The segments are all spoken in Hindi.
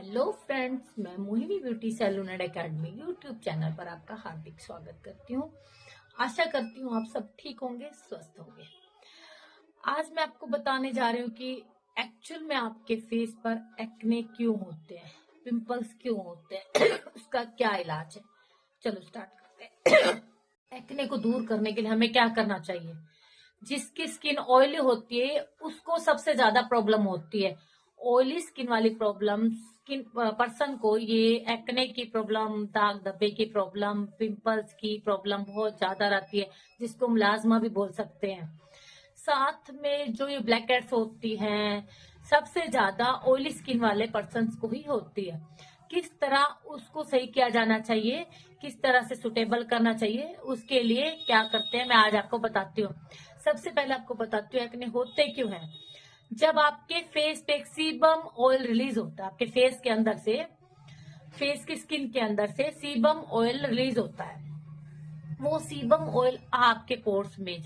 हेलो फ्रेंड्स, मैं Mohini beauty salon and academy YouTube channel पर आपका हार्दिक स्वागत करती हूँ। आशा करती हूँ आप सब ठीक होंगे, स्वस्थ होंगे। आज मैं आपको बताने जा रही हूँ कि एक्चुअल में आपके फेस पर एक्ने क्यों होते हैं, पिंपल्स क्यों होते हैं उसका क्या इलाज है। चलो स्टार्ट करते हैं। एक्ने को दूर करने के लिए हमें क्या करना चाहिए। जिसकी स्किन ऑयली होती है उसको सबसे ज्यादा प्रॉब्लम होती है। ऑयली स्किन वाली प्रॉब्लम स्किन पर्सन को ये एक्ने की प्रॉब्लम, दाग धब्बे की प्रॉब्लम, पिंपल्स की प्रॉब्लम बहुत ज्यादा रहती है, जिसको मुलाजमा भी बोल सकते हैं। साथ में जो ये ब्लैक हेड्स होती हैं सबसे ज्यादा ऑयली स्किन वाले पर्सन को ही होती है। किस तरह उसको सही किया जाना चाहिए, किस तरह से सुटेबल करना चाहिए, उसके लिए क्या करते हैं मैं आज आपको बताती हूँ। सबसे पहले आपको बताती हूँ एक्ने होते क्यों हैं। जब आपके फेस पे सीबम ऑयल रिलीज होता है, आपके फेस के अंदर से, फेस की स्किन के अंदर से सीबम ऑयल रिलीज होता है। वो सीबम ऑयल आपके पोर्स में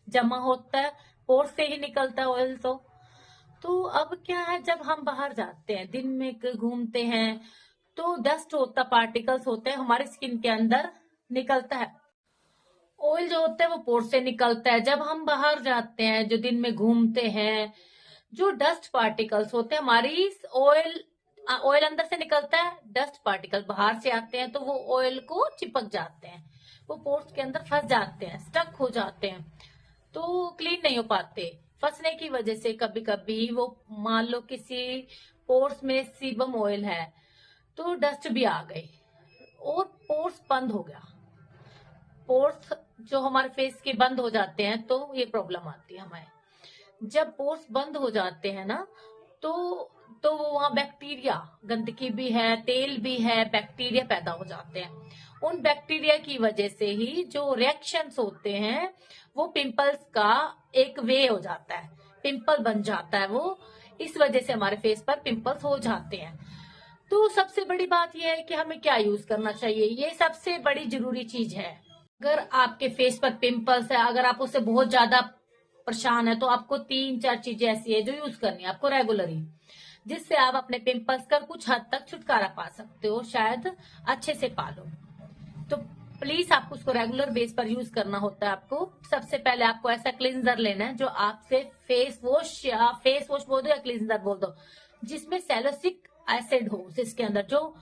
जमा होता है, पोर्स से ही निकलता है ऑयल। तो अब क्या है, जब हम बाहर जाते हैं, दिन में घूमते हैं, तो डस्ट होता, पार्टिकल्स होते हैं हमारी स्किन के अंदर निकलता है। ऑयल जो होता है वो पोर्स से निकलता है। जब हम बाहर जाते हैं, जो दिन में घूमते हैं, जो डस्ट पार्टिकल्स होते हैं हमारी ऑयल ऑयल अंदर से निकलता है, डस्ट पार्टिकल बाहर से आते हैं, तो वो ऑयल को चिपक जाते हैं, वो पोर्स के अंदर फंस जाते हैं, स्टक हो जाते हैं, तो क्लीन नहीं हो पाते। फंसने की वजह से कभी कभी वो, मान लो किसी पोर्स में सीबम ऑयल है तो डस्ट भी आ गई और पोर्स बंद हो गया। पोर्स जो हमारे फेस के बंद हो जाते हैं तो ये प्रॉब्लम आती है हमें। जब पोर्स बंद हो जाते हैं ना, तो वो वहां बैक्टीरिया, गंदगी भी है, तेल भी है, बैक्टीरिया पैदा हो जाते हैं। उन बैक्टीरिया की वजह से ही जो रिएक्शंस होते हैं वो पिंपल्स का एक वे हो जाता है, पिंपल बन जाता है वो। इस वजह से हमारे फेस पर पिंपल्स हो जाते हैं। तो सबसे बड़ी बात यह है कि हमें क्या यूज करना चाहिए, ये सबसे बड़ी जरूरी चीज है। अगर आपके फेस पर पिंपल्स है, अगर आप उससे बहुत ज्यादा परेशान है, तो आपको 3-4 चीजें ऐसी है जो यूज करनी है आपको रेगुलरली, जिससे आप अपने पिंपल्स का कुछ हद तक छुटकारा पा सकते हो, शायद अच्छे से पालो। तो प्लीज आपको उसको रेगुलर बेस पर यूज करना होता है। आपको सबसे पहले आपको ऐसा क्लींजर लेना है जो आपसे फेस वॉश बोल दो या क्लींजर बोल दो, जिसमें सैलिसिलिक एसिड हो, जिसके अंदर जो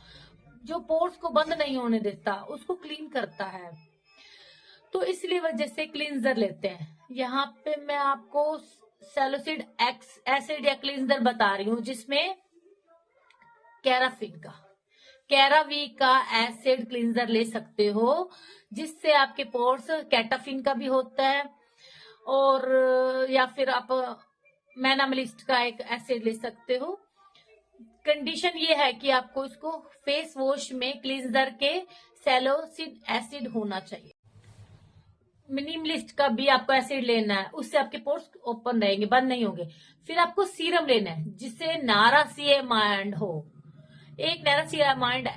जो पोर्स को बंद नहीं होने देता, उसको क्लीन करता है। तो इसलिए वजह से क्लींजर लेते हैं। यहाँ पे मैं आपको सैलिसिलिक एसिड या क्लींजर बता रही हूँ, जिसमें कैरावी का एसिड क्लींजर ले सकते हो, जिससे आपके पोर्स, कैटाफिन का भी होता है, और या फिर आप मैनामिलिस्ट का एक एसिड ले सकते हो। कंडीशन ये है कि आपको इसको फेस वॉश में क्लींजर के सैलिसिलिक एसिड होना चाहिए। मिनिमलिस्ट का भी आपको एसिड लेना है, उससे आपके पोर्स ओपन रहेंगे, बंद नहीं होंगे। फिर आपको सीरम लेना है जिससे नारासिनामाइड हो। एक नारासिनामाइड,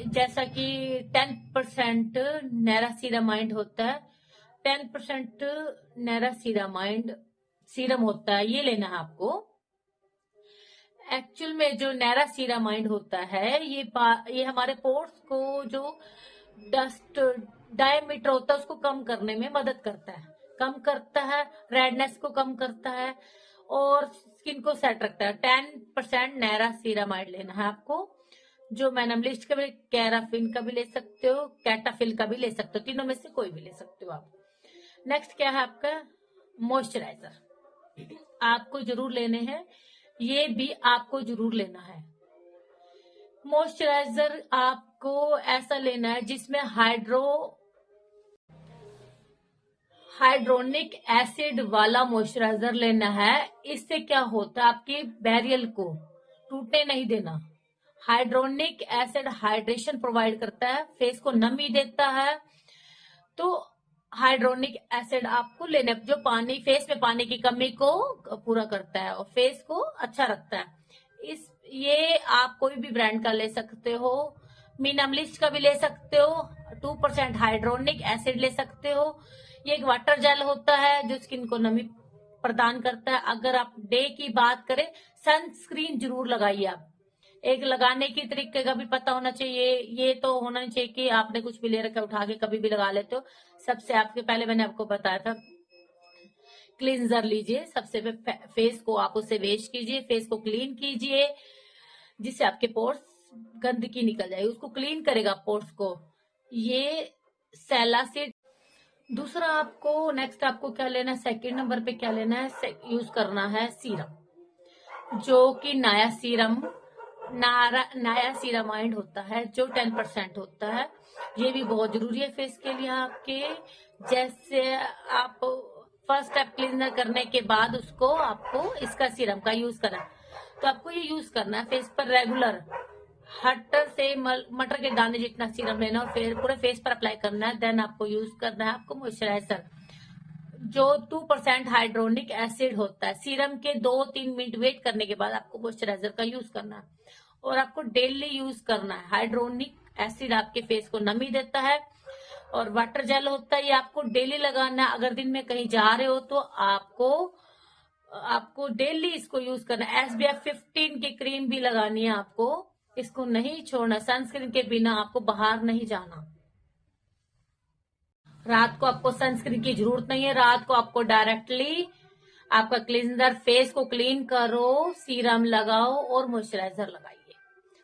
जैसा कि 10% नारासिनामाइड होता है, 10% नारासिनामाइड सीरम होता है, ये लेना है आपको। एक्चुअल में जो नारासिनामाइड होता है ये हमारे पोर्स को, जो डस्ट डायमीटर होता है उसको कम करने में मदद करता है, रेडनेस को कम करता है और स्किन को सेट रखता है। 10% नारासिनामाइड लेना है आपको, जो मैनमलिस्ट का भी, कैराफिन का भी ले सकते हो, कैटाफिल का भी ले सकते हो, तीनों में से कोई भी ले सकते हो आप। नेक्स्ट क्या है आपका, मॉइस्चराइजर आपको जरूर लेने हैं, ये भी आपको जरूर लेना है। मॉइस्चराइजर आपको ऐसा लेना है जिसमें हाइड्रोनिक एसिड वाला मॉइस्चराइजर लेना है। इससे क्या होता है, आपकी बैरियर को टूटने नहीं देना। हाइड्रोनिक एसिड हाइड्रेशन प्रोवाइड करता है, फेस को नमी देता है। तो हाइड्रोनिक एसिड आपको लेना, जो फेस में पानी की कमी को पूरा करता है और फेस को अच्छा रखता है। ये आप कोई भी ब्रांड का ले सकते हो, मिनिमलिस्ट का भी ले सकते हो, 2% हाइड्रोनिक एसिड ले सकते हो। ये एक वाटर जेल होता है जो स्किन को नमी प्रदान करता है। अगर आप डे की बात करें, सनस्क्रीन जरूर लगाइए आप। एक लगाने की तरीके का भी पता होना चाहिए। ये तो होना नहीं चाहिए कि आपने कुछ भी ले रखा है उठा के कभी भी लगा लेते हो। सबसे आपके पहले मैंने आपको बताया था, क्लींजर लीजिए, सबसे फेस को आप उससे वॉश कीजिए, फेस को क्लीन कीजिए, जिससे आपके पोर्स गंदगी निकल जाएगी, उसको क्लीन करेगा पोर्स को ये सैलासिड। दूसरा आपको नेक्स्ट आपको क्या लेना है, सेकंड नंबर पे क्या लेना है, यूज करना है सीरम, जो कि नया सीरामाइड होता है, जो 10% होता है। ये भी बहुत जरूरी है फेस के लिए आपके। जैसे आप फर्स्ट स्टेप क्लीनर करने के बाद उसको आपको इसका सीरम का यूज करना है, तो आपको ये यूज करना है फेस पर रेगुलर। हट से मटर के दाने जितना सीरम लेना और फिर पूरे फेस पर अप्लाई करना है। देन आपको यूज करना है आपको मॉइस्चराइजर, जो 2% हाइड्रोनिक एसिड होता है। सीरम के 2-3 मिनट वेट करने के बाद आपको मॉइस्चराइजर का यूज करना है और आपको डेली यूज करना है। हाइड्रोनिक एसिड आपके फेस को नमी देता है और वाटर जेल होता है, ये आपको डेली लगाना है। अगर दिन में कहीं जा रहे हो तो आपको डेली इसको यूज करना है। SPF 15 की क्रीम भी लगानी है आपको, इसको नहीं छोड़ना। सनस्क्रीन के बिना आपको बाहर नहीं जाना। रात को आपको सनस्क्रीन की जरूरत नहीं है, रात को आपको डायरेक्टली आपका क्लींजर, फेस को क्लीन करो, सीरम लगाओ और मॉइस्चराइजर लगाइए।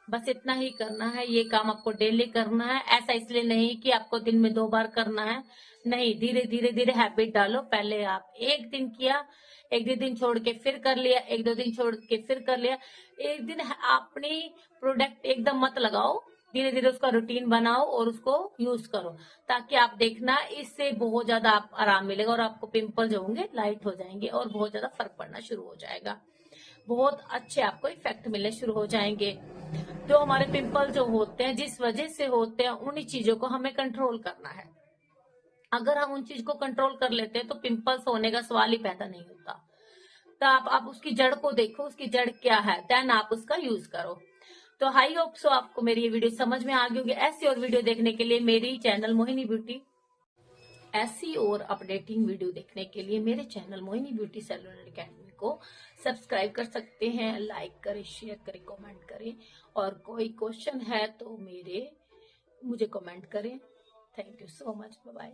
बस इतना ही करना है। ये काम आपको डेली करना है। ऐसा इसलिए नहीं कि आपको दिन में 2 बार करना है, नहीं, धीरे धीरे धीरे हैबिट डालो। पहले आप एक दिन किया, 1-2 दिन छोड़ के फिर कर लिया, 1-2 दिन छोड़ के फिर कर लिया। एक दिन अपनी प्रोडक्ट एकदम मत लगाओ, धीरे धीरे उसका रूटीन बनाओ और उसको यूज करो, ताकि आप देखना इससे बहुत ज्यादा आप आराम मिलेगा और आपको पिंपल जो होंगे लाइट हो जाएंगे और बहुत ज्यादा फर्क पड़ना शुरू हो जाएगा। बहुत अच्छे आपको इफेक्ट मिलने शुरू हो जाएंगे। जो हमारे पिंपल जो होते हैं, जिस वजह से होते हैं, उन्हीं चीजों को हमें कंट्रोल करना है। अगर हम उन चीज को कंट्रोल कर लेते हैं तो पिंपल्स होने का सवाल ही पैदा नहीं होता। तो आप उसकी जड़ को देखो, उसकी जड़ क्या है, देन आप उसका यूज करो। तो हाई होप सो आपको मेरी ये वीडियो समझ में आ गई होगी। ऐसी और वीडियो देखने के लिए मेरी चैनल मोहिनी ब्यूटी, ऐसी और अपडेटिंग वीडियो देखने के लिए मेरे channel Mohini beauty salon academy को सब्सक्राइब कर सकते हैं। लाइक करें, शेयर करें, कमेंट करें और कोई क्वेश्चन है तो मुझे कमेंट करें। Thank you so much, bye bye.